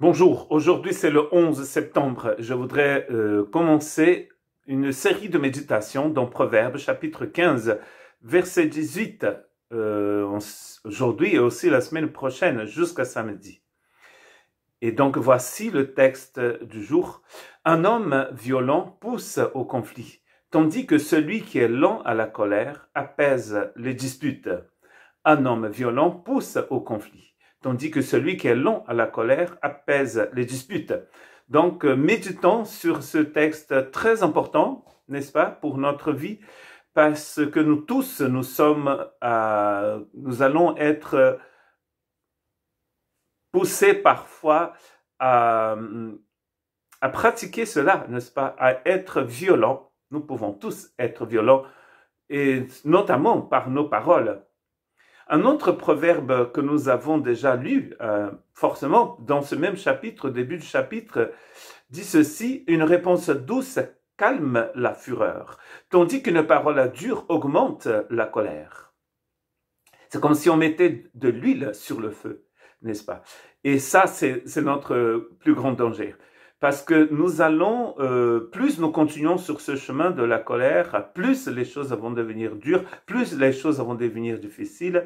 Bonjour, aujourd'hui c'est le 11 septembre. Je voudrais commencer une série de méditations dans Proverbes chapitre 15, verset 18, aujourd'hui et aussi la semaine prochaine jusqu'à samedi. Et donc voici le texte du jour. Un homme violent pousse au conflit, tandis que celui qui est lent à la colère apaise les disputes. Un homme violent pousse au conflit, tandis que celui qui est lent à la colère apaise les disputes. Donc, méditons sur ce texte très important, n'est-ce pas, pour notre vie, parce que nous tous, nous allons être poussés parfois à pratiquer cela, n'est-ce pas, à être violents. Nous pouvons tous être violents, et notamment par nos paroles. Un autre proverbe que nous avons déjà lu, forcément, dans ce même chapitre, au début du chapitre, dit ceci: « Une réponse douce calme la fureur, tandis qu'une parole dure augmente la colère. » C'est comme si on mettait de l'huile sur le feu, n'est-ce pas? Et ça, c'est notre plus grand danger. Parce que nous allons, plus nous continuons sur ce chemin de la colère, plus les choses vont devenir dures, plus les choses vont devenir difficiles.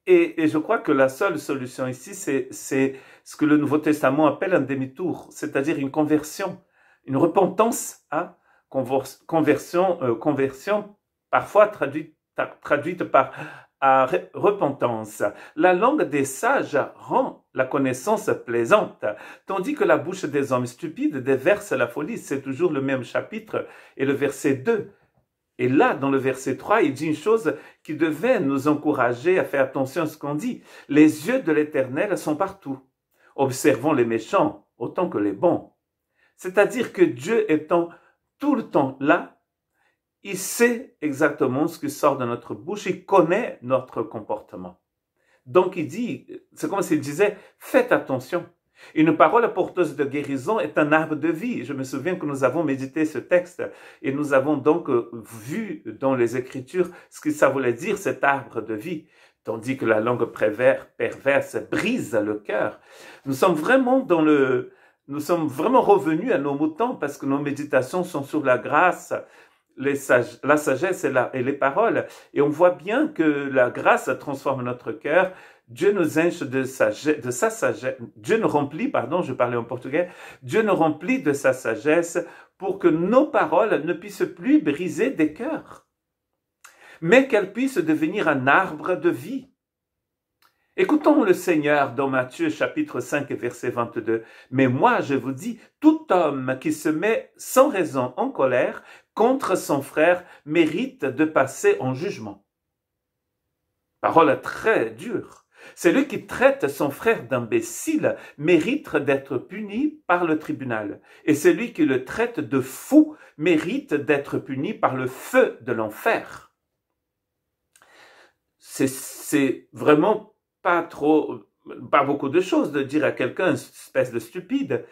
Et je crois que la seule solution ici, c'est ce que le Nouveau Testament appelle un demi-tour, c'est-à-dire une conversion, une repentance, hein? Conversion parfois traduite par repentance. La langue des sages rend la connaissance plaisante, tandis que la bouche des hommes stupides déverse la folie. C'est toujours le même chapitre et le verset 2. Et là, dans le verset 3, il dit une chose qui devait nous encourager à faire attention à ce qu'on dit. Les yeux de l'Éternel sont partout, observant les méchants autant que les bons. C'est-à-dire que Dieu étant tout le temps là, il sait exactement ce qui sort de notre bouche, il connaît notre comportement. Donc il dit, c'est comme s'il disait, faites attention. Une parole porteuse de guérison est un arbre de vie. Je me souviens que nous avons médité ce texte et nous avons donc vu dans les Écritures ce que ça voulait dire, cet arbre de vie. Tandis que la langue perverse brise le cœur. Nous sommes vraiment revenus à nos moutons parce que nos méditations sont sur la grâce, la sagesse et les paroles. Et on voit bien que la grâce transforme notre cœur. Dieu nous unge de sa sagesse. Dieu nous remplit, je parlais en portugais. Dieu nous remplit de sa sagesse pour que nos paroles ne puissent plus briser des cœurs, mais qu'elles puissent devenir un arbre de vie. Écoutons le Seigneur dans Matthieu chapitre 5 verset 22. « Mais moi, je vous dis, tout homme qui se met sans raison en colère contre son frère mérite de passer en jugement. » Parole très dure. Celui qui traite son frère d'imbécile mérite d'être puni par le tribunal. Et celui qui le traite de fou mérite d'être puni par le feu de l'enfer. C'est vraiment pas beaucoup de choses de dire à quelqu'un une espèce de stupide.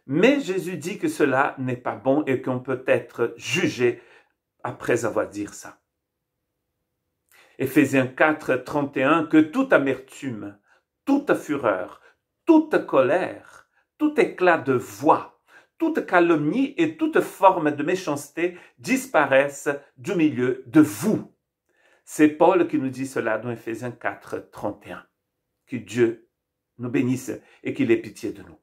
Mais Jésus dit que cela n'est pas bon et qu'on peut être jugé après avoir dit ça. Éphésiens 4, 31, que toute amertume, toute fureur, toute colère, tout éclat de voix, toute calomnie et toute forme de méchanceté disparaissent du milieu de vous. C'est Paul qui nous dit cela dans Éphésiens 4, 31. Que Dieu nous bénisse et qu'il ait pitié de nous.